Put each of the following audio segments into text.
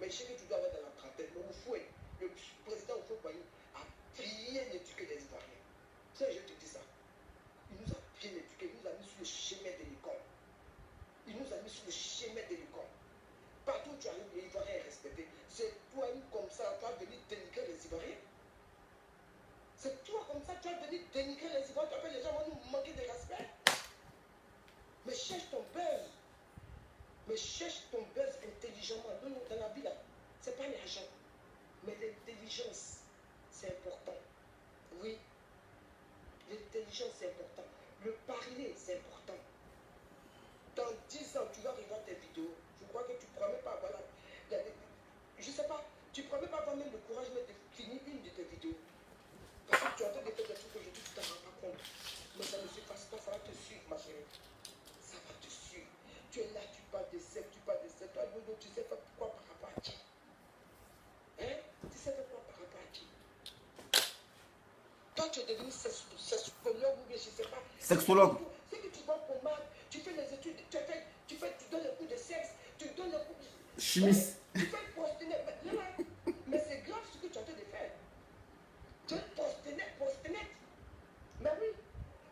péché que tu dois avoir dans la trentaine. Le Oufoué, le président Oufoué a bien éduqué les Ivoiriens. Ça, je te dis ça. Il nous a bien éduqués, il nous a mis sur le chemin de l'école. Il nous a mis sur le chemin de l'école. Partout où tu arrives, les Ivoiriens est respecté. C'est toi comme ça, tu vas venir dénigrer les Ivoiriens. C'est toi comme ça, tu vas venir dénigrer les Ivoiriens. Tu vas les gens vont nous manquer de respect. Mais cherche ton buzz. Mais cherche ton buzz intelligemment. Non, non, dans la vie là, c'est pas l'argent. Mais l'intelligence, c'est important. Oui, l'intelligence, c'est important. Le parler, c'est important. Dans 10 ans, tu vas regarder tes vidéos. Je crois que tu ne pourras même pas avoir je ne sais pas, tu ne pourras même pas avoir même le courage de finir une de tes vidéos. Parce que tu es en train de faire des trucs aujourd'hui, tu ne t'en rends pas compte. Mais ça ne se passe pas, ça va te suivre, ma chérie. Ça va te suivre. Tu es là, tu parles de sexe, tu parles de sexe. Toi, tu sais faire quoi par rapport à qui? Hein? Tu sais faire quoi par rapport à qui? Toi, tu es devenu sexologue ou bien je ne sais pas. Sexologue. C'est que tu vas au mal, tu fais les études, tu donnes les cours de sexe, tu donnes les cours de... Chimiste. Tu fais le prostitué. Mais c'est grave ce que tu es en train de faire. Tu es prostitué. Mais oui.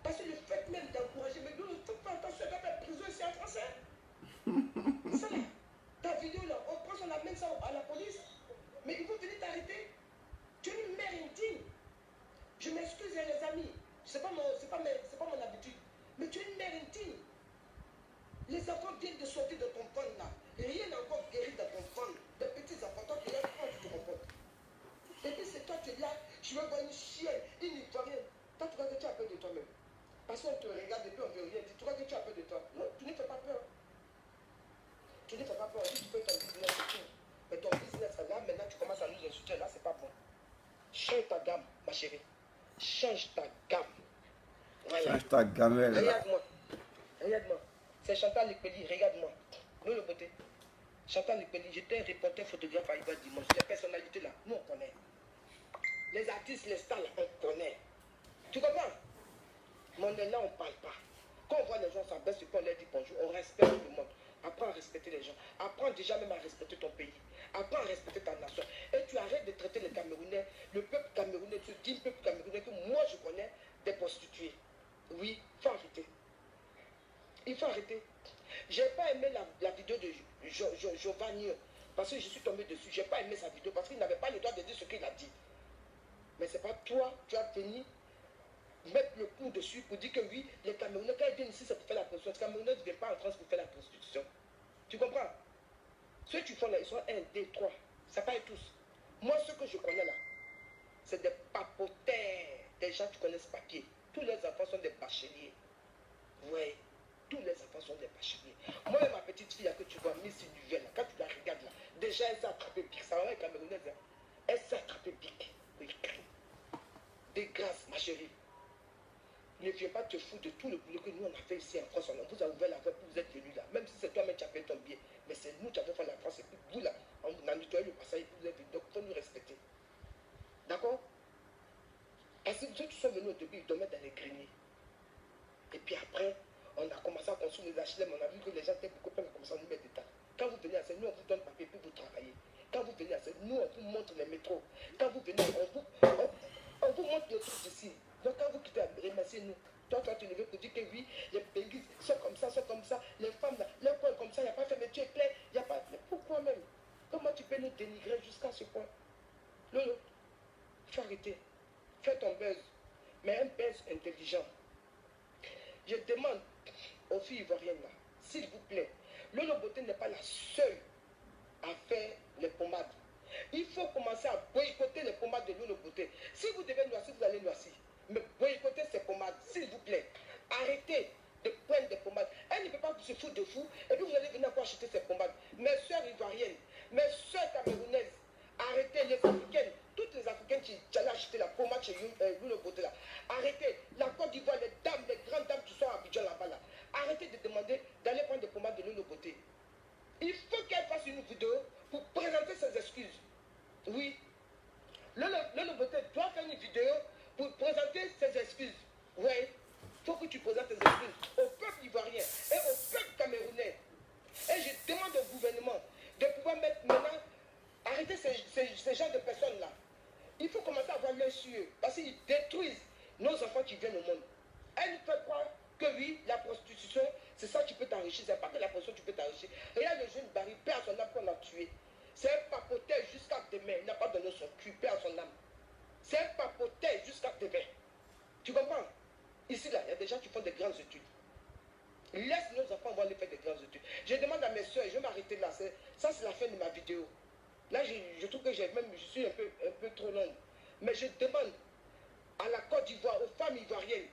Parce que le fait même d'encourager, mais nous, il faut faire attention à la prison ici en français. Ça là, ta vidéo là, on prend, on amène ça à la police. Mais ils vont venir t'arrêter. Tu es une mère indigne. Je m'excuse les amis. C'est pas mon habitude. Mais tu es une mère indigne. Les enfants viennent de sortir de ton ventre là. Rien n'a encore guéri de ton ventre. Des petits enfants, toi tu es là, comment tu te comportes? Et puis c'est toi tu es là, je veux voir une chienne, une ivoirienne. Toi tu vois que tu as peur de toi-même. Parce qu'on te regarde et puis on ne veut rien dire. Tu vois que tu as peur de toi. Non, tu ne fais pas peur. Tu ne fais pas peur. Tu fais ton business et tout. Mais ton business là, maintenant tu commences à nous insulter. Là, c'est pas bon. Change ta gamme, ma chérie. Change ta gamme. Voilà. Change ta gamelle. Regarde-moi. Regarde-moi. C'est Chantal Lepeli, regarde-moi. Nous le beauté. Chantal Lepeli, j'étais reporter photographe à Iba Dimanche. Les personnalités là, nous on connaît. Les artistes, les stars là, on connaît. Tu comprends? Mais on est là, on ne parle pas. Quand on voit les gens s'abaissent, on leur dit bonjour, on respecte tout le monde. Apprends à respecter les gens. Apprends déjà même à respecter ton pays. Apprends à respecter ta nation. Et tu arrêtes de traiter les Camerounais, le peuple camerounais, tu dis le peuple camerounais que moi je connais des prostituées. Oui, il faut arrêter. Il faut arrêter. Je n'ai pas aimé la vidéo de Giovanni parce que je suis tombé dessus. Je n'ai pas aimé sa vidéo parce qu'il n'avait pas le droit de dire ce qu'il a dit. Mais c'est pas toi, tu as venu mettre le coup dessus pour dire que oui, les Camerounais, quand ils viennent ici, c'est pour faire la prostitution. Les Camerounais ne viennent pas en France pour faire la prostitution. Tu comprends? Ceux qui font là, ils sont 1, 2, 3. Ça pas tous. Moi, ceux que je connais là, c'est des papoteurs. Des gens qui connaissent papier. Tous les enfants sont des bacheliers. Oui. Tous les enfants sont des bacheliers. Moi, ma petite fille là, que tu vois, Miss Duvel, là, quand tu la regardes là, déjà elle s'est attrapée pique. Ça va être camerounaise. Hein? Elle s'est attrapée pique. Oui. Des grâces, ma chérie. Ne viens pas te foutre de tout le boulot que nous on a fait ici en France. On vous a ouvert la voie pour vous êtes venus là. Même si c'est toi-même qui as payé ton billet. Mais c'est nous qui avons fait la France. Et puis vous là, on a nettoyé le passage et puis vous êtes venus. Donc il faut nous respecter. D'accord? Parce que ceux qui sont venus au début, ils dormaient dans les greniers. Et puis après, on a commencé à construire les HLM. On a vu que les gens étaient beaucoup plus, on a commencé à nous mettre des tas. Quand vous venez à ça, nous on vous donne papier pour vous travailler. Quand vous venez à ça, nous on vous montre les métros. Quand vous venez, on vous montre les trucs ici. Donc quand vous quittez, remerciez-nous. Toi, tu levé pour dire que oui, les pays sont comme ça, les femmes là, les points comme ça, il n'y a pas fait, mais tu es plein, il n'y a pas. Mais pourquoi même? Comment tu peux nous dénigrer jusqu'à ce point? Lolo, il faut arrêter. Fais ton buzz, mais un buzz intelligent. Je demande aux filles ivoiriennes là, s'il vous plaît, Lolo Beauté n'est pas la seule à faire les pommades. Il faut commencer à boycotter les pommades de Lolo Beauté. Si vous devez noircir, vous allez noircir. Mais boycottez ces pommades, s'il vous plaît. Arrêtez de prendre des pommades. Elle ne peut pas se foutre de vous et puis vous allez venir encore acheter ces pommades. Mes soeurs ivoiriennes, mes soeurs camerounaises, arrêtez les africaines, toutes les africaines qui allaient acheter la pommade chez Lolo Beauté là. Arrêtez. La Côte d'Ivoire, les dames, les grandes dames qui sont à Abidjan là-bas là. Arrêtez de demander d'aller prendre des pommades de Lolo Beauté. Il faut qu'elle fasse une vidéo pour présenter ses excuses. Oui. Lolo Beauté doit faire une vidéo pour présenter ses excuses. Oui. Il faut que tu présentes tes excuses au peuple ivoirien et au peuple camerounais. Et je demande au gouvernement de pouvoir mettre maintenant prostitution, c'est ça que tu peux t'enrichir. C'est pas que la prostitution, tu peux t'enrichir. Regarde le jeune Barry, père à son âme qu'on a tué. C'est un papoteur jusqu'à demain. Il n'a pas donné son cul, père à son âme. C'est un papoteur jusqu'à demain. Tu comprends? Ici, là, il y a des gens qui font des grandes études. Laisse nos enfants, on va aller faire des grandes études. Je demande à mes soeurs, je vais m'arrêter là. Ça, c'est la fin de ma vidéo. Là, je trouve que je suis un peu trop longue. Mais je demande à la Côte d'Ivoire, aux femmes ivoiriennes,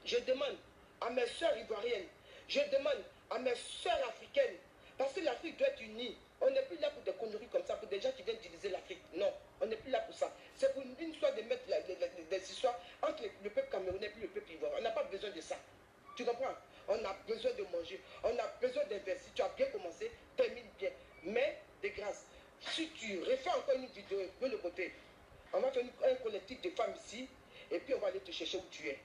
je demande à mes soeurs ivoiriennes, je demande à mes soeurs africaines, parce que l'Afrique doit être unie. On n'est plus là pour des conneries comme ça, pour des gens qui viennent utiliser l'Afrique. Non, on n'est plus là pour ça. C'est pour une histoire de mettre des histoires entre le peuple camerounais et le peuple ivoirien. On n'a pas besoin de ça. Tu comprends? On a besoin de manger, on a besoin d'investir. Tu as bien commencé, termine bien. Mais, de grâce, si tu refais encore une vidéo de l'autre côté, on va faire un collectif de femmes ici, et puis on va aller te chercher où tu es.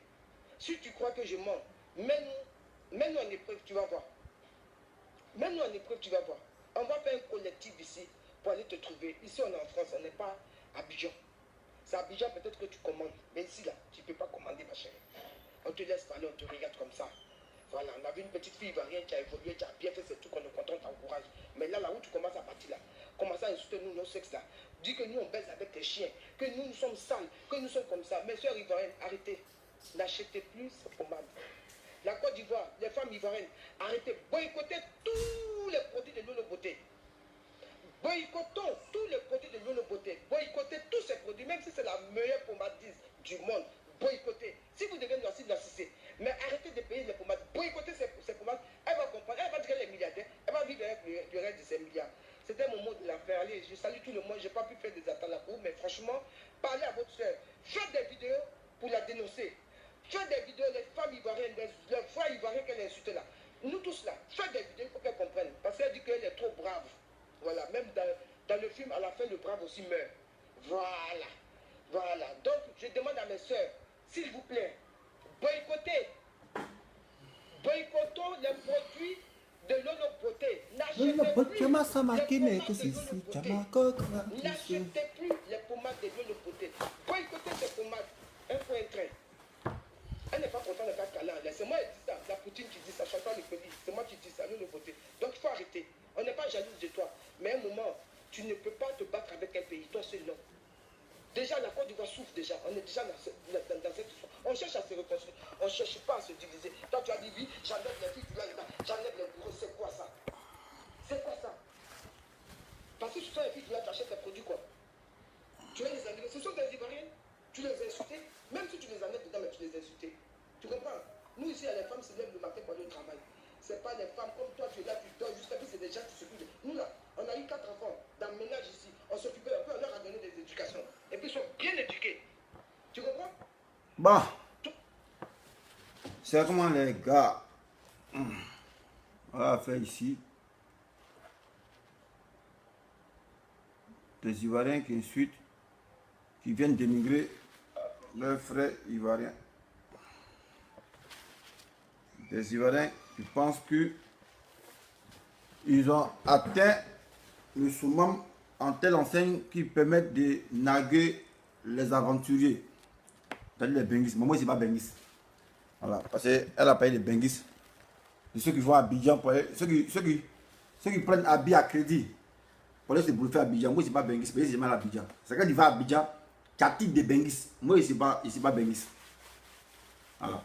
Si tu crois que je mens, mets-nous en épreuve, tu vas voir. Mets-nous en épreuve, tu vas voir. On va faire un collectif ici pour aller te trouver. Ici, on est en France, on n'est pas à Abidjan. C'est à Abidjan, peut-être que tu commandes. Mais ici, là, tu ne peux pas commander, ma chérie. On te laisse parler, on te regarde comme ça. Voilà, on avait une petite fille ivoirienne qui a évolué, qui a bien fait ses trucs, on est content, on t'encourage. Mais là où tu commences à partir là, commence à insulter nous, nos sexes là. Dis que nous, on baise avec les chiens, que nous sommes sales, que nous sommes comme ça. Mes soeurs ivoiriennes, arrêtez. N'achetez plus ces pommades. La Côte d'Ivoire, les femmes ivoiriennes, arrêtez. Boycottez tous les produits de l'eau beauté. Boycottons tous les produits de l'eau beauté. Boycottez tous ces produits, même si c'est la meilleure pommadise du monde. Boycottez. Si vous devez nous assister, mais arrêtez de payer les pommades. Boycottez ces pommades. Elle va comprendre. Elle va dire qu'elle est milliardaire. Elle va vivre avec le reste de ses milliards. C'était mon mot de la fin. Allez, je salue tout le monde. Je n'ai pas pu faire des attaques là pour vous, mais franchement, parlez à votre soeur. Faites des vidéos pour la dénoncer. Faites des vidéos, les femmes ivoiriennes, les frères ivoiriens qu'elle a insultés là. Nous tous là, faites des vidéos pour qu'elle comprenne. Parce qu'elle dit qu'elle est trop brave. Voilà, même dans le film, à la fin, le brave aussi meurt. Voilà. Voilà. Donc, je demande à mes soeurs, s'il vous plaît, boycottez. Boycottons les produits de l'eau beauté. N'achetez plus les pommades de l'eau beauté. N'achetez plus les pommades de l'eau beauté. Boycottez ces pommades. Un point train. Elle n'est pas contente de faire câlin. C'est moi qui dis ça. La Poutine qui dit ça. Chantal le pays. C'est moi qui dis ça. L'eau beauté. Donc, il faut arrêter. On n'est pas jalouse de toi. Mais à un moment, tu ne peux pas te battre avec un pays. Toi, c'est non. Déjà, la Côte d'Ivoire souffre déjà. On est déjà dans cette histoire. On cherche à se reconstruire. On ne cherche pas à se diviser. Toi, tu as dit oui, j'enlève les filles, j'enlève les bourreaux. C'est quoi ça? C'est quoi ça? Parce que ce sont les filles, tu achètes tes produits quoi? Tu vas les enlever. Ce sont des Ivoiriennes. Tu les insultes. Même si tu les enlèves dedans, mais tu les insultes. Tu comprends? Nous, ici, les femmes se lèvent le matin pour aller au travail. Ce n'est pas les femmes comme toi, tu es là, tu dors jusqu'à puis c'est des gens qui s'occupent. Nous là, on a eu 4 enfants dans le ménage ici. On s'occupait un peu, on leur a donné des éducations. Et puis ils sont bien éduqués. Tu comprends? Bon. C'est comment les gars. On va faire ici. Des Ivoiriens qui insultent, qui viennent dénigrer leurs frères Ivoiriens. Des Ivoiriens qui pensent que ils ont atteint le summum en telle enseigne qui permettent de narguer les aventuriers. C'est-à-dire les benguis. Mais moi, c'est pas benguis. Voilà. Parce qu'elle a payé les benguis. De ceux qui vont à Abidjan, pour aller, ceux qui prennent habits à crédit pour aller se bouffer à Abidjan. Moi, c'est pas benguis. C'est mal à Abidjan. C'est quand tu vas à Abidjan, tu as titre de benguis. Moi, c'est pas benguis. Voilà.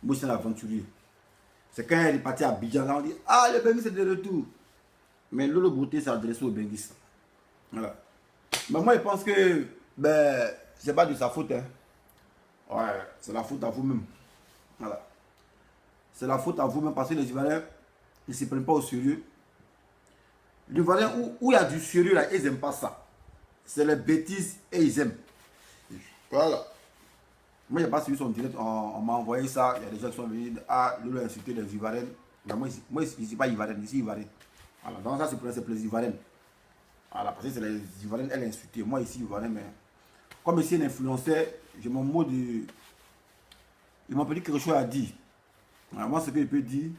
Moi, c'est un aventurier. C'est quand elle est partie à Abidjan, là, on dit ah, le benguis c'est de retour. Mais Lolo Beauté s'est adressé au benguis. Voilà. Mais moi, je pense que c'est pas de sa faute. Hein. Ouais, c'est la faute à vous-même. Voilà. C'est la faute à vous-même parce que les Ivoiriens, ils ne se prennent pas au sérieux. Les Ivoiriens, où il y a du sérieux, là, ils n'aiment pas ça. C'est les bêtises et ils aiment. Voilà. Moi, je n'ai pas suivi son direct, on m'a envoyé ça. Il y a des gens qui sont venus, ah, Lolo a insulté les Ivoiriens. Moi, je ne suis pas Ivoirien, je suis Ivoirien. Voilà, donc ça, c'est pour les Ivoiriens. Voilà, parce que c'est les Ivoiriens, elle est insultée. Moi, ici, Ivoirien, mais comme ici, un influenceur, j'ai mon mot de. Il m'a dit quelque chose à dire. Alors, moi, ce que je peux dire,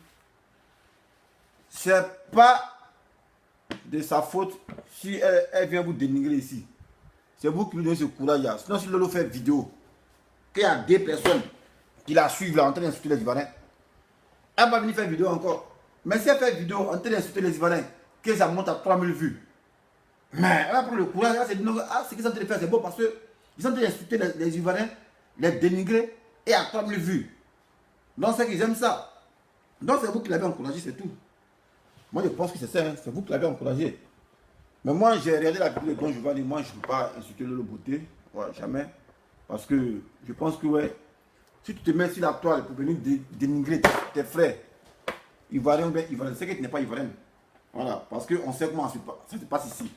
c'est pas de sa faute si elle vient vous dénigrer ici. C'est vous qui lui donnez ce courage-là. Sinon, si Lolo fait vidéo, qu'il y a des personnes qui la suivent là en train d'insulter les Ivoiriens, Elle va venir faire vidéo encore. Mais si elle fait vidéo en train d'insulter les Ivoiriens, que ça monte à 3000 vues. Mais elle va prendre le courage, elle va se dire, non, ah, ce qu'ils sont en train de faire, c'est bon parce qu'ils sont en train d'insulter les Ivoiriens, les dénigrer et à 3000 vues. Donc c'est qu'ils aiment ça. Donc c'est vous qui l'avez encouragé, c'est tout. Moi je pense que c'est ça, hein. C'est vous qui l'avez encouragé. Mais moi j'ai regardé la vidéo de Don Giovanni, moi je ne peux pas insulter Lolo Beauté, ouais, jamais. Parce que je pense que ouais, si tu te mets sur la toile pour venir dénigrer tes frères ivoiriens ou bien ivoiriens, c'est que tu n'es pas ivoirien. Voilà, parce qu'on sait comment ça se passe ici.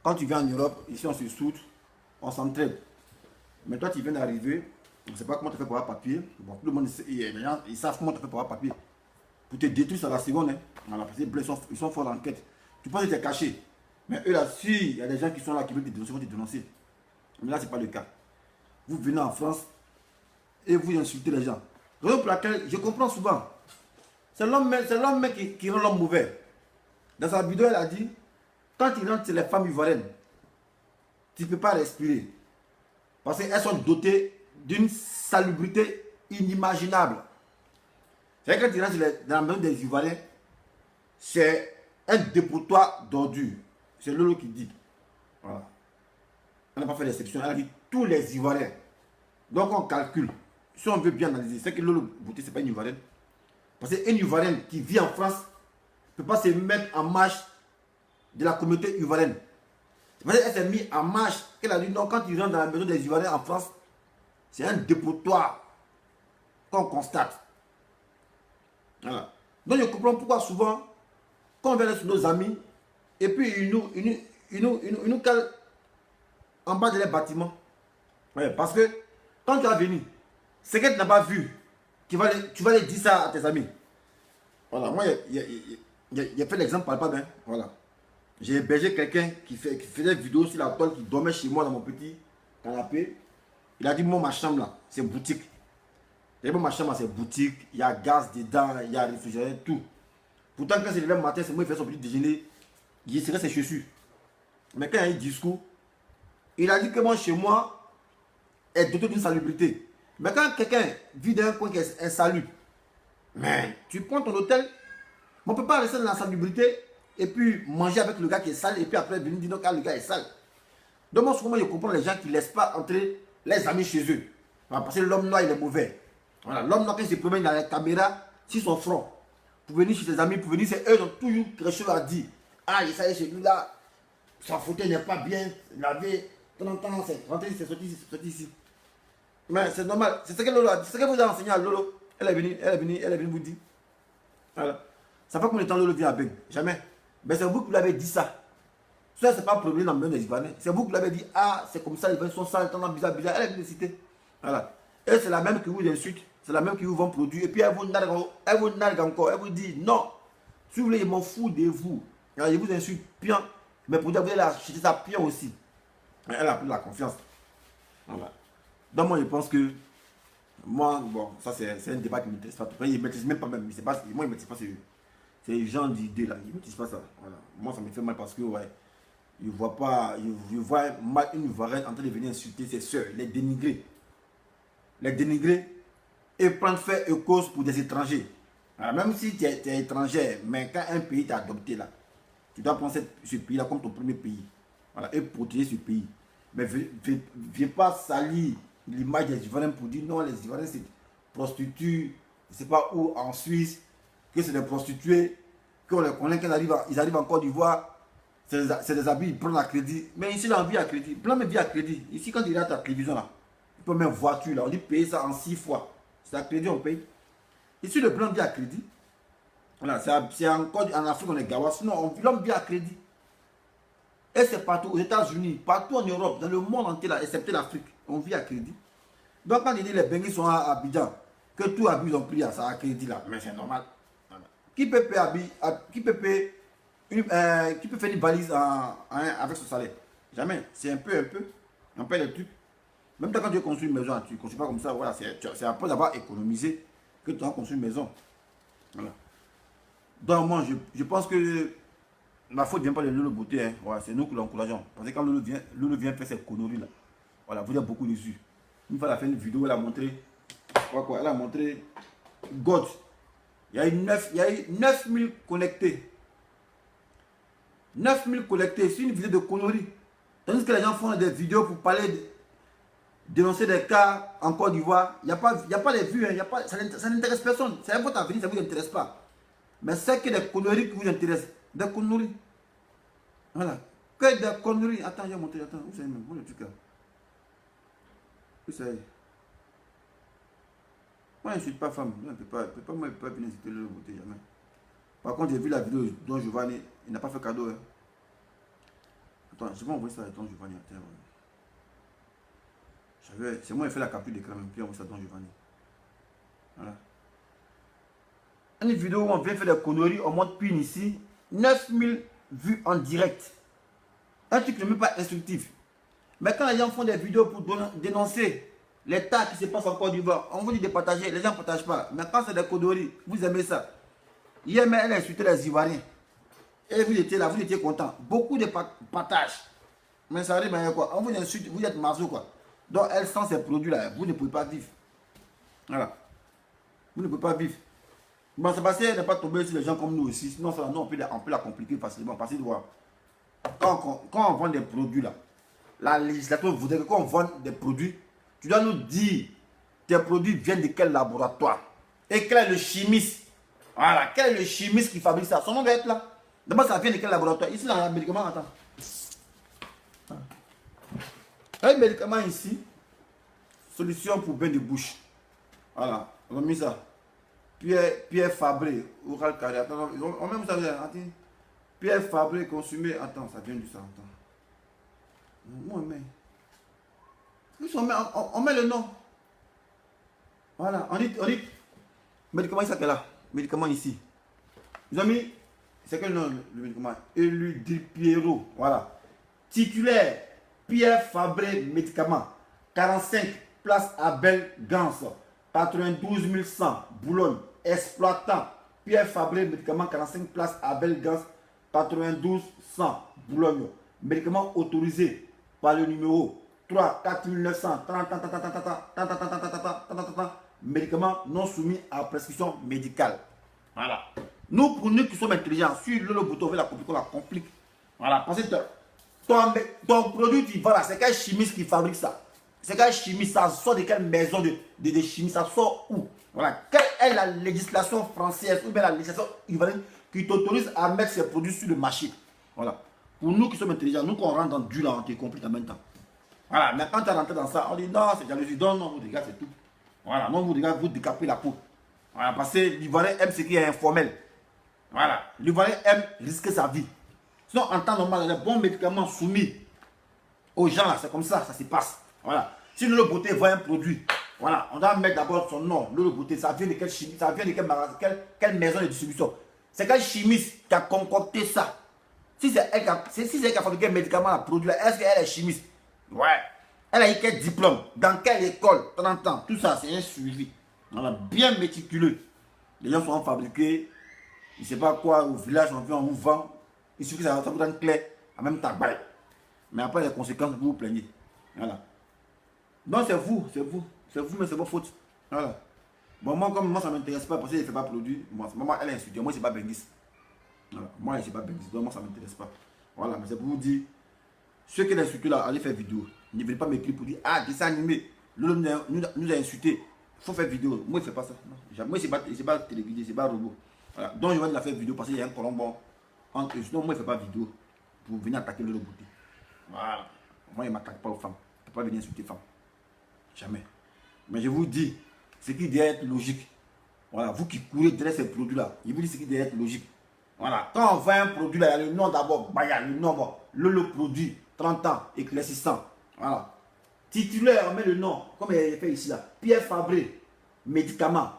Quand tu viens en Europe, ici on se soude, on s'entraide. Mais toi tu viens d'arriver, on ne sait pas comment tu fais pour avoir papier. Bon, tout le monde sait, les gens ils savent comment tu fais pour avoir papier. Pour te détruire à la seconde, hein. Voilà, parce que les bleus ils sont forts dans l'enquête. Tu penses que tu es caché. Mais eux là, si il y a des gens qui sont là qui veulent te dénoncer, vont te dénoncer. Mais là, ce n'est pas le cas. Vous venez en France et vous insultez les gens. Raison pour laquelle je comprends souvent. C'est l'homme qui rend l'homme mauvais. Dans sa vidéo, elle a dit, quand il rentre chez les femmes ivoiriennes, tu ne peux pas respirer. Parce qu'elles sont dotées d'une salubrité inimaginable. C'est quand tu rentres dans la maison des Ivoiriens, c'est un dépotoir d'ordures. C'est Lolo qui dit. Voilà. On n'a pas fait d'exception. Elle a dit tous les Ivoiriens. Donc on calcule. Si on veut bien analyser, c'est que Lolo Beauté, ce n'est pas une Ivoirienne. Parce qu'une Ivoirienne qui vit en France ne peut pas se mettre en marche de la communauté ivoirienne. C'est parce qu'elle s'est mise en marche qu'elle a dit non, quand tu rentres dans la maison des Ivoiriens en France, c'est un dépotoir qu'on constate. Voilà. Donc je comprends pourquoi souvent, quand on vient sur nos amis, et puis ils nous calent en bas de les bâtiments. Ouais, parce que quand tu vas venir, ce que tu n'as pas vu, tu vas les dire ça à tes amis. Voilà, moi, j'ai fait l'exemple par pas bien. Voilà. J'ai hébergé quelqu'un qui faisait des vidéos sur la toile, qui dormait chez moi dans mon petit canapé. Il a dit, moi, ma chambre là, c'est boutique. Et moi, ma chambre, c'est boutique, il y a gaz dedans, il y a réfrigérateur, tout. Pourtant, quand c'est le matin, c'est moi qui fais son petit déjeuner, il serait ses chaussures. Mais quand il y a un discours, il a dit que moi, chez moi, est doté d'une salubrité. Mais quand quelqu'un vit dans un coin qui est insalubre, mais tu prends ton hôtel, on ne peut pas rester dans la salubrité et puis manger avec le gars qui est sale et puis après venir dire que le gars est sale. Donc moi, souvent, je comprends les gens qui ne laissent pas entrer les amis chez eux. Parce que l'homme noir, il est mauvais. Voilà, l'homme noir, quand il se promène dans la caméra, sur son front, pour venir chez ses amis, pour venir, c'est eux qui ont toujours quelque chose à dire. Ah, il s'est chez lui là, sa fauteuil n'est pas bien lavé, de temps en temps, c'est rentré, c'est sorti ici. Mais c'est normal, c'est ce que Lolo a dit, c'est ce que vous avez enseigné à Lolo. Elle est venue vous dire. Voilà. Ça fait combien de temps Lolo vient à Ben? Jamais. Mais c'est vous qui l'avez dit ça. Ça, c'est pas un problème dans le monde des Ivoiriens. C'est vous qui l'avez dit, ah, c'est comme ça, les gens sont sales, tendance bizarre. Elle est venue citer. Voilà. Et c'est la même qui vous insulte, c'est la même qui vous vend produit. Et puis elle vous nargue encore, elle vous dit, non, si vous voulez, je m'en fous de vous. Alors, je vous insulte bien, mais pour dire, vous allez acheter ça bien aussi. Elle a pris la confiance. Voilà. Donc moi, je pense que, moi, bon, ça c'est un débat qui ne m'intéresse pas. Il ne maîtrise même pas même. Moi, il ne maîtrise pas ces gens d'idées là. Il ne maîtrise pas ça. Voilà. Moi, ça me fait mal parce que, ouais, je vois pas, je vois mal une Ivoirienne en train de venir insulter ses soeurs, les dénigrer. Les dénigrer et prendre fait et cause pour des étrangers. Alors, même si tu es étranger, mais quand un pays t'a adopté là, tu dois prendre ce pays là comme ton premier pays. Voilà, et protéger ce pays. Mais viens pas salir l'image des Ivoiriens pour dire non, les Ivoiriens c'est prostituées, je ne sais pas où, en Suisse, que c'est des prostituées, qu'on les connaît, ils arrivent en Côte d'Ivoire, c'est des habits, ils prennent à crédit. Mais ici, on vit à crédit. Blanc, mais vit à crédit. Ici, quand il a ta télévision là, tu peux même voiture là, on dit payer ça en 6 fois. C'est à crédit, on paye. Ici, le blanc vit à crédit. Voilà, c'est encore en Afrique, on est gawa, sinon, l'homme vit à crédit. Et c'est partout, aux États-Unis, partout en Europe, dans le monde entier, là, excepté l'Afrique, on vit à crédit. Donc, quand il dit les Benguis sont à Abidjan, que tout Abidjan ils ont pris ça à crédit là, mais c'est normal. Qui peut payer, qui peut faire une valise avec son salaire? Jamais. C'est un peu, on paye les trucs. Même quand tu construis une maison, tu ne construis pas comme ça, voilà, c'est après avoir économisé que tu as construit une maison. Voilà. Donc, moi, je pense que la faute ne vient pas de Lolo Beauté, hein. Voilà, c'est nous qui l'encourageons. Parce que quand Lolo vient faire ces conneries là, voilà, vous avez beaucoup dessus. Une fois, elle a fait une vidéo, elle a montré, elle a montré God. Il Il y a eu 9000 connectés. 9000 connectés, c'est une vidéo de conneries. Tandis que les gens font des vidéos pour parler, dénoncer des cas en Côte d'Ivoire. Il n'y a pas de vues, hein, ça n'intéresse personne. C'est votre avenir, ça ne vous intéresse pas. Mais c'est que des conneries qui vous intéressent. Des conneries. Voilà. Que des conneries. Attends, j'ai monté, attends, où c'est même? Où le truc là? Où c'est? Moi, je ne suis pas femme. Je ne peux pas venir insulter le beauté, jamais. Par contre, j'ai vu la vidéo dont Giovanni, il n'a pas fait cadeau. Hein. Attends, je vais envoyer ça à Don Giovanni. C'est moi qui ai fait la capture d'écran, même puis envoyer ça à Don Giovanni. Voilà. Une vidéo où on vient faire des conneries, on monte Pin ici. 9000 vues en direct. Un truc qui n'est même pas instructif. Mais quand les gens font des vidéos pour dénoncer les tas qui se passent en Côte d'Ivoire, on vous dit de partager, les gens ne partagent pas. Mais quand c'est des conneries, vous aimez ça. Hier, elle a insulté les Ivoiriens. Et vous étiez là, vous étiez content. Beaucoup de partages. Mais ça arrive à quoi? On vous insulte, vous êtes marceau quoi. Donc elle sent ces produits-là, vous ne pouvez pas vivre. Voilà. Vous ne pouvez pas vivre. Bon, Sébastien n'est pas tombé sur les gens comme nous aussi. Sinon, ça, nous, on peut la compliquer facilement. Parce que quand on vend des produits là, la législature voudrait que quand on vend des produits, tu dois nous dire tes produits viennent de quel laboratoire. Et quel est le chimiste. Voilà, quel est le chimiste qui fabrique ça? Son nom va être là. D'abord, ça vient de quel laboratoire? Ici, dans le médicament, attends. Un médicament ici, solution pour bain de bouche. Voilà, on a mis ça. Pierre Fabré, oral carré. Attends, on met ça. Attends. Pierre Fabré, consumé. Attends, ça vient du sang. Attends. On met le nom. Voilà, on dit médicament ici, là. Médicament ici. Mes amis, c'est quel nom le médicament? Eludipiero. Voilà. Titulaire, Pierre Fabré, médicament. 45, place Abel Gans. 92 100, Boulogne. Exploitant, Pierre Fabré, médicament. 45, place Abel Gans. 92 100, Boulogne. Médicament autorisé par le numéro 3 4900. Médicaments non soumis à prescription médicale. Voilà. Nous, pour nous qui sommes intelligents, sur le bouton, on la complique. Voilà. Parce que ton produit, tu vas là, c'est quel chimiste qui fabrique ça? C'est quel chimiste? Ça sort de quelle maison de chimie? Ça sort où? Voilà. Quelle est la législation française ou bien la législation ivoirienne qui t'autorise à mettre ces produits sur le marché? Voilà. Pour nous qui sommes intelligents, nous, quand on rentre dans du là, on te complique en même temps. Voilà. Mais quand tu es rentré dans ça, on dit non, c'est jalousie. Non, vous regardez, c'est tout. Voilà, non, vous regardez, vous décapez la peau. Voilà, parce que l'Ivoirien aime ce qui est informel. Voilà, l'Ivoirien aime risquer sa vie. Sinon, en temps normal, les bons médicaments soumis aux gens, là, c'est comme ça se passe. Voilà. Si le beauté vend un produit, voilà, on doit mettre d'abord son nom. Le beauté, ça vient de quelle chimie, ça vient de quel magasin, quelle maison de distribution. C'est quel chimiste qui a concocté ça. Si c'est elle qui a fabriqué un médicament, un produit, est-ce qu'elle est chimiste? Ouais. Elle a eu quel diplôme? Dans quelle école? Temps. Tout ça, c'est un suivi. On a bien méticuleux. Les gens sont fabriqués, je ne sais pas quoi, au village, on vient, on vous vend. Il suffit que ça vous donne clair, en même temps, bye. Mais après, les conséquences, vous vous plaignez. Voilà. Donc, c'est vous, mais c'est vos fautes. Voilà. Bon, moi, comme moi, ça ne m'intéresse pas parce que je ne fais pas produit. Moi, elle est insultée. Moi, je ne sais pas Bengis. Voilà. Moi, je ne sais pas Bengis. Donc, moi, ça ne m'intéresse pas. Voilà, mais c'est pour vous dire, ceux qui l'insultent là, allez faire vidéo. Ne venez pas m'écrire pour dire, ah, dessin animé, nous a insulté. Il faut faire vidéo. Moi, je ne fais pas ça. Non. Moi, je ne sais pas télévisé, je ne sais pas robot. Voilà. Donc, je vais la faire vidéo parce qu'il y a un colombo entre eux. Sinon, moi, je ne fais pas vidéo pour venir attaquer le beauté. Voilà. Moi, je ne m'attaque pas aux femmes. Je ne peux pas venir insulter les femmes. Jamais. Mais je vous dis, ce qui doit être logique. Voilà. Vous qui courez derrière ces produits-là, je vous dis ce qui doit être logique. Voilà. Quand on vend un produit, là, il y a le nom d'abord. Il y a le nom, le produit, 30 ans, éclaircissant. Voilà. Titulaire, on met le nom, comme il est fait ici là. Pierre Fabré, médicament.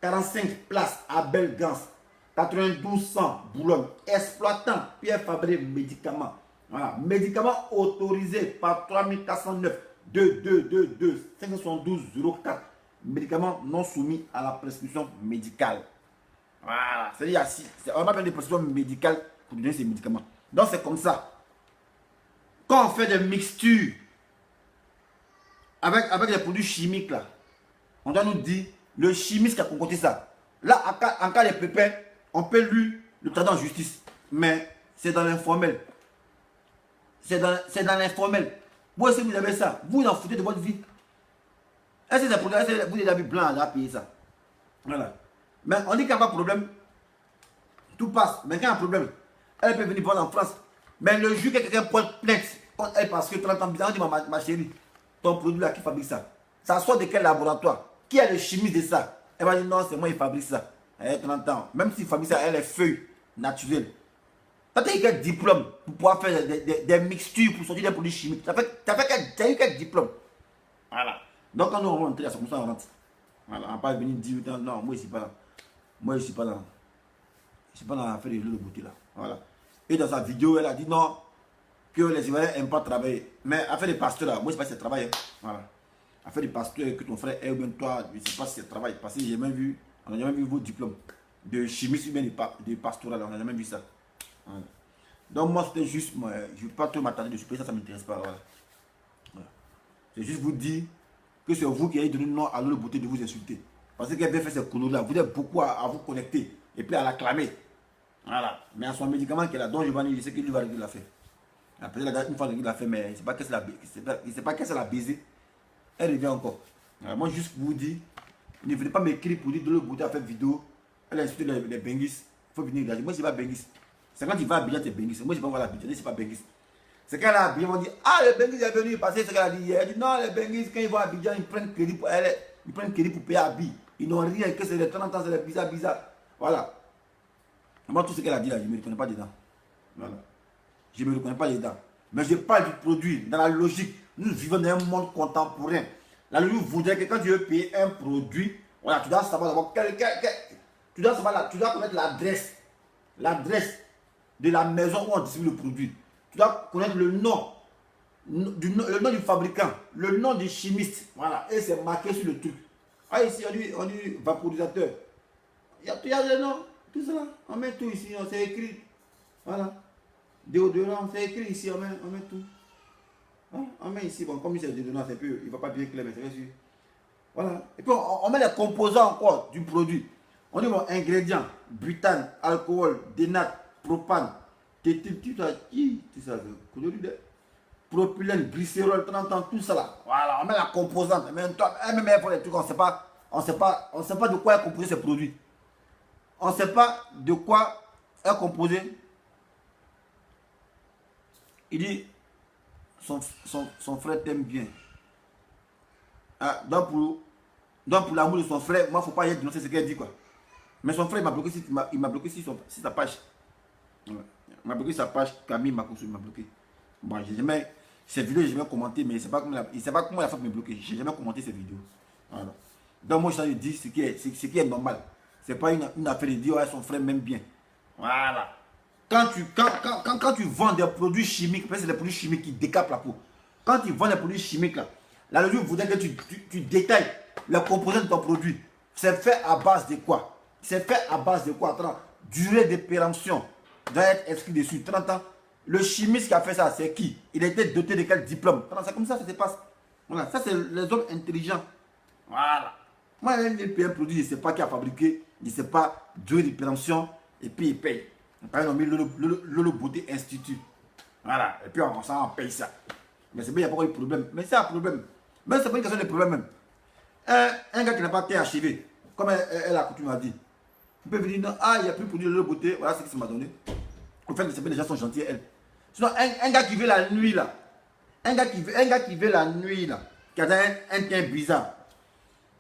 45 places Abel Gans. 92 100 Boulogne. Exploitant, Pierre Fabré, médicament. Voilà. Médicament autorisé par 3409 2222 572 04. Médicament non soumis à la prescription médicale. Voilà. C'est-à-dire, on n'a pas de prescription médicale pour donner ces médicaments. Donc, c'est comme ça. Quand on fait des mixtures avec des produits chimiques, là, on doit nous dire le chimiste qui a concocté ça. Là, en cas de pépin, on peut lui le traiter en justice. Mais c'est dans l'informel. C'est dans l'informel. Vous aussi, vous avez ça. Vous en foutez de votre vie. Est-ce que c'est pour vous avez blanc à payer ça? Voilà. Mais on dit qu'il n'y a pas de problème. Tout passe. Mais quand il y a un problème, elle peut venir voir en France. Mais le jour que quelqu'un porte plainte contre elle parce que 30 ans bizarre, on dit ma chérie, ton produit là qui fabrique ça. Ça sort de quel laboratoire? Qui est le chimiste de ça? Elle va dire non, c'est moi qui fabrique ça. Elle a 30 ans. Même s'il fabrique ça, elle est feuille naturelle. Tu as eu quel diplôme pour pouvoir faire des mixtures pour sortir des produits chimiques? Tu as eu quel diplôme? Voilà. Donc quand nous rentrons, c'est comme ça on rentre. Voilà. On ne va pas venir dire non, moi je ne suis pas là. Moi je ne suis pas là. Je ne suis pas dans l'affaire de l'eau de beauté là. Voilà. Et dans sa vidéo, elle a dit non, que les Ivoiriens n'aiment pas travailler. Mais affaire des pasteurs là, moi je ne sais pas si c'est travail. Voilà. Affaire des pasteurs, que ton frère est ou bien toi, je ne sais pas si c'est travail. Parce que j'ai même vu, on n'a jamais vu vos diplômes de chimiste ou bien de pastoral, on n'a jamais vu ça. Voilà. Donc moi c'était juste, je ne veux pas trop m'attarder dessus, ça ne m'intéresse pas. Voilà. Voilà. C'est juste vous dire que c'est vous qui avez donné le nom à l'eau de beauté de vous insulter. Parce qu'elle vient faire ces conneries là, vous êtes beaucoup à vous connecter et puis à l'acclamer. Voilà. Mais à son médicament qu'elle a, dont je vais dire, je sais qu'il va régler l'affaire. Après, une fois qu'il l'a fait, mais il ne sait pas qu'est-ce qu'elle a baisé. Elle revient encore. Alors, moi, juste pour vous dire, ne venez pas m'écrire pour dire de l'autre beauté à faire vidéo. Elle a insulté les Bengis. Il faut venir regarder. Moi, je ne sais pas Bengis. C'est quand il va à Abidjan, c'est Bengis. Moi, je ne sais pas voir la Abidjan, c'est pas Bengis. C'est quand elle a Abidjan, on dit ah, les Bengis est venu passer ce qu'elle a dit hier. Elle dit non, les Bengis, quand ils vont à Abidjan, ils prennent crédit pour elle. Ils prennent crédit pour payer Abi. Ils n'ont rien, que c'est les 30 ans, c'est les bizarre. Voilà. Moi, tout ce qu'elle a dit là, je ne me reconnais pas dedans. Voilà. Je ne me reconnais pas dedans. Mais je parle du produit, dans la logique. Nous vivons dans un monde contemporain. La logique voudrait que quand tu veux payer un produit, voilà, tu dois savoir d'abord tu dois connaître l'adresse. L'adresse de la maison où on distribue le produit. Tu dois connaître le nom du fabricant, le nom du chimiste. Voilà, et c'est marqué sur le truc. Ah, ici, on dit vaporisateur. Il y a le nom, tout ça. On met tout ici, on s'est écrit. Voilà. Déodorant, c'est écrit ici, on met tout. Hein? On met ici, bon, comme c'est déodorant, c'est peu, il ne va pas bien clair, mais c'est sûr. Voilà. Et puis on met les composants encore du produit. On dit bon, ingrédients, butane, alcool, dénate, propane, propylène, glycérol, 30 ans, tout ça là. Voilà, on met la composante. Même pour les trucs, on ne sait pas de quoi est composé ce produit. On ne sait pas de quoi est composé. Il dit, son frère t'aime bien. Ah, donc pour l'amour de son frère, moi, il ne faut pas y dénoncer ce qu'elle dit, quoi. Mais son frère, il m'a bloqué sur sa page. Ouais. Il m'a bloqué sa page, Camille m'a bloqué. Bon, j'ai jamais, ces vidéos, j'ai jamais commenté, mais il ne sait pas comment il a fait pour me bloquer. J'ai jamais commenté ces vidéos. Voilà. Donc moi, je dis ce qui est normal. Ce n'est pas une affaire de dire, ouais, son frère m'aime bien. Voilà. Quand tu vends des produits chimiques, c'est des produits chimiques qui décapent la peau. Quand tu vends des produits chimiques, là, la logique voudrait que tu détailles les composants de ton produit. C'est fait à base de quoi? C'est fait à base de quoi? Durée de péremption doit être inscrit dessus. 30 ans. Le chimiste qui a fait ça, c'est qui? Il a été doté de quel diplôme? C'est comme ça que ça se passe. Voilà, ça c'est les hommes intelligents. Voilà. Moi, il paye un produit, je ne sais pas qui a fabriqué, je ne sais pas, durée de péremption, et puis il paye. Par exemple, on a mis le Beauté Institut. Voilà. Et puis on paye ça. Mais c'est bien, il n'y a pas eu de problème. Mais c'est un problème. Mais c'est pas une question de problème même. Un gars qui n'a pas été achevé, comme elle a coutume à dire, il peut venir, non, ah, il n'y a plus de produit de beauté, voilà ce que ça m'a donné. Au fait, les gens sont gentils, elle. Sinon, un gars qui veut la nuit là, un gars qui veut la nuit là, qui a un teint bizarre,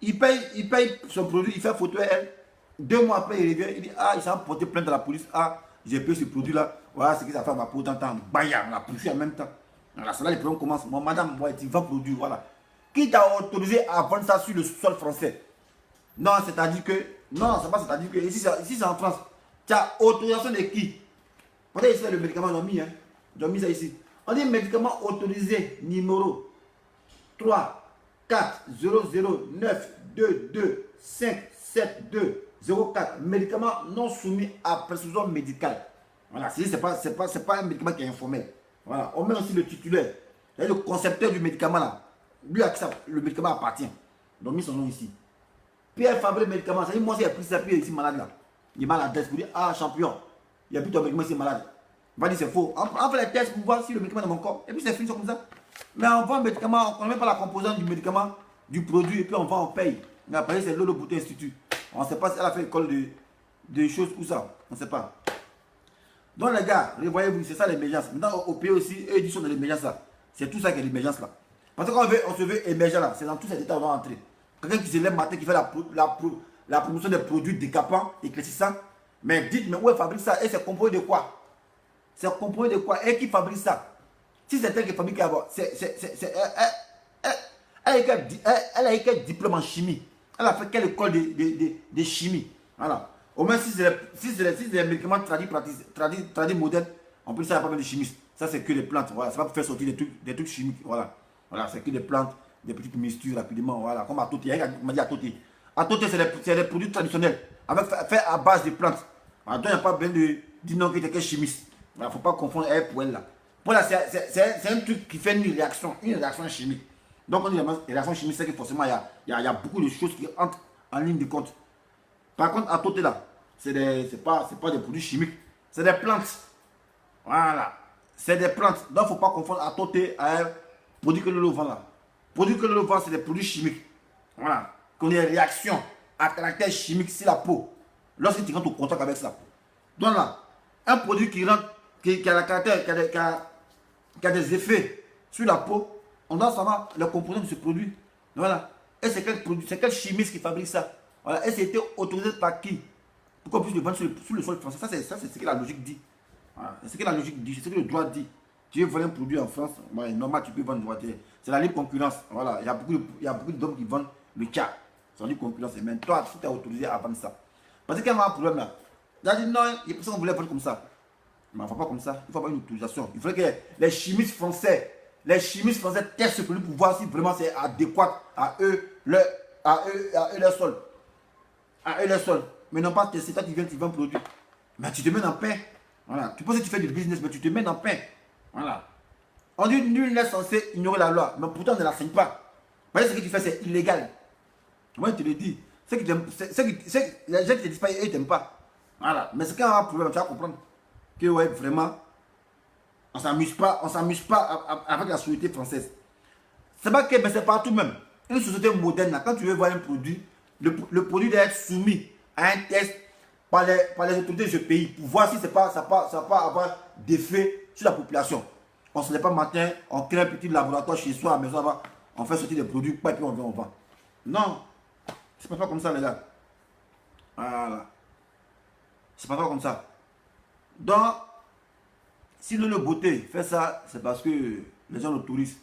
il paye son produit, il fait photo à elle. 2 mois après, il revient, il dit, ah, il s'est porté plainte à la police, ah, j'ai payé ce produit là, voilà ce que ça fait à ma peau, tant, baya, on a poussé en même temps. Voilà, c'est là les problèmes commencent. Bon, madame, ouais, tu vas produire, voilà. Qui t'a autorisé à vendre ça sur le sol français? Non, c'est-à-dire que, non, c'est pas c'est-à-dire que, ici c'est en France, tu as autorisation de qui? Peut-être ici, le médicament, ils ont mis, hein. Ils ont mis ça ici. On dit médicament autorisé numéro 3 4 0 0 9 2 2 5 7 2 0 4. Médicament non soumis à prescription médicale. Voilà, c'est pas un médicament qui est informel. Voilà, on met aussi le titulaire. Le concepteur du médicament là. Lui à qui le médicament appartient. Donc mis son nom ici. Pierre fabrique médicaments. Ça dit, moi, j'ai pris ça, puis ici malade là. Il est malade. Pour dire, ah, champion, il n'y a plus ton médicament, c'est malade. On va dire, c'est faux. On fait les tests pour voir si le médicament est dans mon corps. Et puis, c'est fini, c'est comme ça. Mais on vend un médicament, on ne connaît même pas la composante du médicament, du produit, et puis on vend, on paye. Mais après, c'est Lolo Bouté Institut. On ne sait pas si elle a fait l'école de choses ou ça. On ne sait pas. Donc, les gars, voyez-vous, c'est ça l'émergence. Maintenant, au pays aussi, eux, ils sont dans l'émergence là. C'est tout ça qui est l'émergence là. Parce qu'on se veut émerger là, c'est dans tous ces états où on va entrer. Quelqu'un qui se lève matin, qui fait la promotion des produits décapants, éclaircissants. Mais dites, mais où elle fabrique ça? Et c'est composé de quoi? C'est composé de quoi? Et qui fabrique ça? Si c'est elle qui fabrique, elle a eu quel diplôme en chimie? Elle a fait quelle école de chimie? Voilà. Au moins, si c'est des médicaments tradis modernes, en plus, ça n'a pas besoin de chimistes. Ça, c'est que des plantes. Voilà. C'est pas pour faire sortir des trucs chimiques. Voilà. Voilà, c'est que des plantes, des petites mixtures rapidement. Voilà. Comme à Toté. Il m'a dit à Toté. À Toté, c'est des produits traditionnels. Fait à base de plantes. Alors, il n'y a pas besoin de dire non que tu es chimiste. Il ne faut pas confondre elle pour elle là. Pour là, c'est un truc qui fait une réaction chimique. Donc, on dit les réactions chimiques, c'est que forcément, il y a beaucoup de choses qui entrent en ligne de compte. Par contre, à côté là, c'est pas des produits chimiques, c'est des plantes. Voilà. C'est des plantes. Donc, il ne faut pas confondre à côté à un produit que le vend là. Produit que le vend, c'est des produits chimiques. Voilà. Qu'on ait une réaction à caractère chimique sur la peau. Lorsque tu rentres au contact avec ça. Donc là, un produit qui rentre, qui a la caractère, qui a des effets sur la peau, on doit savoir le composant de ce produit. Voilà. Et c'est quel produit, c'est quel chimiste qui fabrique ça. Voilà. Et c'était autorisé par qui? Pour qu'on puisse le vendre sur le sol français. Ça, c'est ce que la logique dit. Voilà. C'est ce que la logique dit, c'est ce que le droit dit. Tu veux vendre un produit en France, ouais, normal, tu peux vendre une voiture. C'est la libre concurrence. Voilà. Il y a beaucoup d'hommes qui vendent le car. C'est la libre concurrence. Mais toi, si tu es autorisé à vendre ça. Parce qu'il y a un problème là. Il a dit non, il y a personne qui voulait vendre comme ça. Mais on ne va pas comme ça. Il faut avoir une autorisation. Il faudrait que les chimistes français testent ce produit pour voir si vraiment c'est adéquat à eux, leur sol. À eux, leur sol. Mais non pas tester, toi tu viens, tu vends un produit. Mais tu te mets en pain. Voilà. Tu penses que tu fais du business, mais tu te mets en pain. Voilà. On dit nul n'est censé ignorer la loi, mais pourtant on ne l'enseigne pas. Parce que ce que tu fais, c'est illégal. Moi, je te le dis. Les gens qui te disent pas, ils ne t'aiment pas. Voilà. Mais c'est quand on a un problème, tu vas comprendre que ouais, vraiment, on ne s'amuse pas avec la société française. C'est pas que, mais c'est partout même. Une société moderne, là, quand tu veux voir un produit, le produit doit être soumis à un test par les autorités de ce pays pour voir si ça ne va pas avoir d'effet sur la population. On ne se lève pas matin, on crée un petit laboratoire chez soi à la maison, on fait sortir des produits, et puis on vient, on vend. Non, c'est pas comme ça, les gars. Voilà. C'est pas comme ça. Donc, si le beauté fait ça, c'est parce que les gens l'autorisent.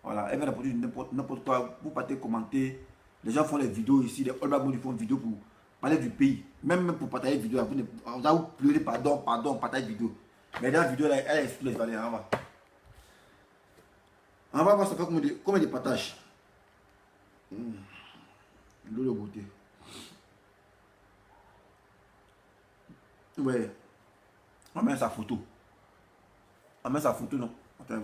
Voilà, elle vient produire n'importe quoi. Vous partez commenter. Les gens font les vidéos ici. Les All Black font des vidéos pour parler du pays. Même pour partager des vidéos. On va vous pleurer, pardon, partager des vidéos. Mais dans la vidéo, elle explique les valeurs. On va voir ça fait combien de partages. Le beauté. Ouais. On met sa photo. On met sa photo, non? Attends.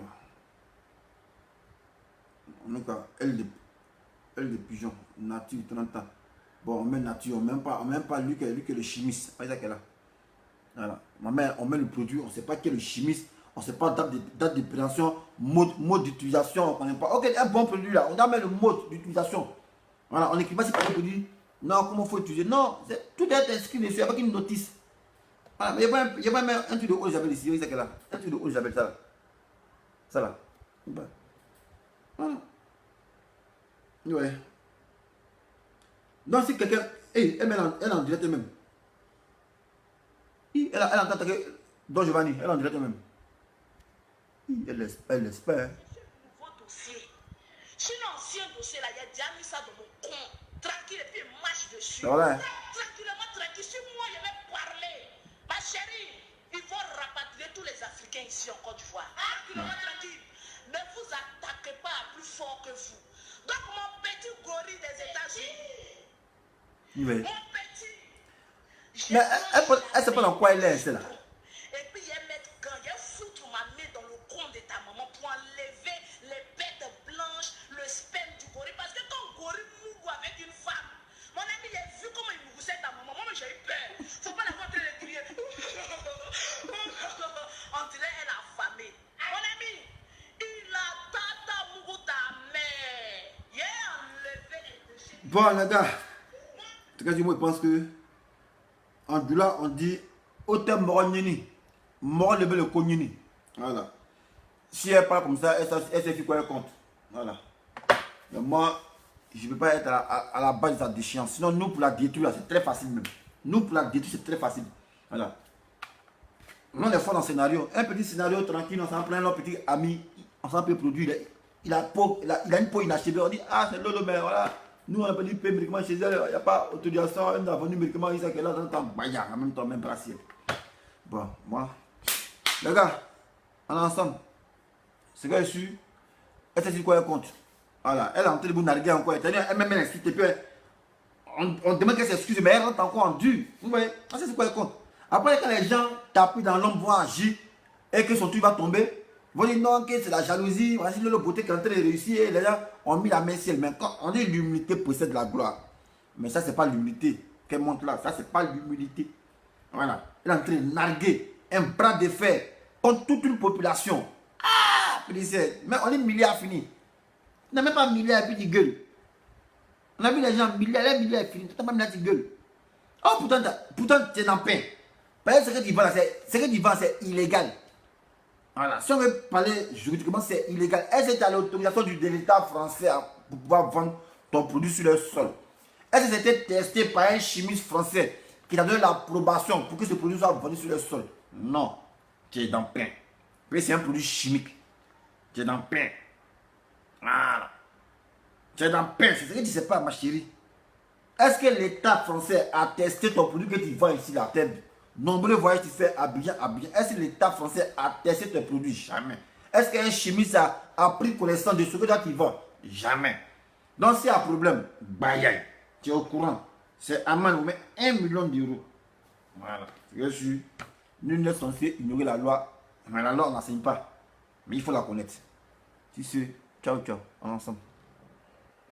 On met quoi? Elle de pigeon. Nature, 30 ans. Bon, on met nature. On ne met pas lui que le chimiste. C'est pas ça qu'elle a. Voilà. On met le produit. On ne sait pas qui est le chimiste. On ne sait pas date de prévention, mode d'utilisation. On ne connaît pas. Ok, un bon produit là. On doit mettre le mode d'utilisation. Voilà. On n'écrit pas si pas le produit. Non, comment il faut utiliser. Non, tout doit être inscrit dessus avec une notice. Voilà, mais il y a pas même un truc de eau de Javel ici, c'est là. Un truc de eau de Javel, ça là. Ça là. Voilà. Ouais. Donc si quelqu'un. Hey, elle est en direct même. Elle entend que. Don Giovanni, elle est en direct même. Elle l'espère. Nouveau dossier. Sur l'ancien dossier là, il y a déjà mis ça dans mon compte. Tranquille et puis marche dessus. Voilà. Tranquillement, tranquille. Sur moi, il avait parlé. Ma chérie, ils vont rapatrier tous les Africains ici en Côte d'Ivoire. Tranquillement, tranquille. Ne vous attaquez pas à plus fort que vous. Donc, mon petit gorille des États-Unis. Oui. Mon petit. Mais elle sait pas dans quoi elle est, celle-là. Et puis, il y a mettre quand il y a foutre ma main dans le compte de ta maman pour enlever les bêtes blanches, le sperme du gorille. Parce que ton gorille mourou avec une femme. Mon ami, les Bon, les gars, en tout cas, moi, je pense que en Dula, on dit autant mort nini, mort le connini. Voilà. Si elle parle comme ça, elle sait quoi elle compte. Voilà. Mais moi, je ne peux pas être à la base de sa déchéance. Sinon, nous, pour la détruire, c'est très facile même. Nous, pour la détruire, c'est très facile. Voilà. On est fort dans le scénario. Un petit scénario tranquille, on s'en plaint, notre petit ami, on s'en peut produire. Il a une peau inachevée. On dit, ah, c'est Lolo, mais voilà. Nous, on a pas dit payer médicaments chez elle. Il n'y a pas autorisation. On a vendu médicaments, il sait qu'elle a dans le temps. En même temps, même brassier. Bon, moi, les gars, on est ensemble. C'est que je suis. Elle sait quoi elle compte. Voilà. Elle est en train de vous narguer encore. Elle-même, elle insulte. Et puis, on demande qu'elle s'excuse, mais elle rentre encore en dur. Vous voyez, elle sait quoi elle compte. Après, quand les gens tapent dans l'homme, vont agir et que son truc va tomber, ils vont dire non, que c'est la jalousie, voici le beauté qui est en train de réussir. Et les gens ont mis la main sur elle. Mais quand on dit l'humilité possède la gloire, mais ça, c'est pas l'humilité qu'elle montre là. Ça, c'est pas l'humilité. Voilà. Elle est en train de narguer un bras de fer contre toute une population. Ah, mais on est milliards fini. On n'a même pas milliards et puis il gueule. On a vu les gens milliards, les milliards finis. Tu n'as pas mis là, tu gueules. Oh, pourtant tu es dans pain. Parce que ce que tu vends, c'est illégal. Voilà. Si on veut parler juridiquement, c'est illégal. Est-ce que tu as l'autorisation de l'État français pour pouvoir vendre ton produit sur le sol? Est-ce que c'était testé par un chimiste français qui t'a donné l'approbation pour que ce produit soit vendu sur le sol? Non. Tu es dans pain. C'est un produit chimique. Tu es dans pain. Voilà. Tu es dans pain. C'est ce que tu ne sais pas, ma chérie. Est-ce que l'État français a testé ton produit que tu vends ici, la tête? Nombreux voyages tu fais Abidjan. Est-ce que l'État français a testé tes produits? Jamais. Est-ce qu'un chimiste a pris connaissance de ce que tu vends? Jamais. Donc s'il y a un problème, bayaye. Tu es au courant. C'est amende, mais 1 million d'euros. Voilà. Je suis. Nul n'est censé ignorer la loi. Mais la loi, on n'enseigne pas. Mais il faut la connaître. Si c'est. Ciao, ciao. On est ensemble.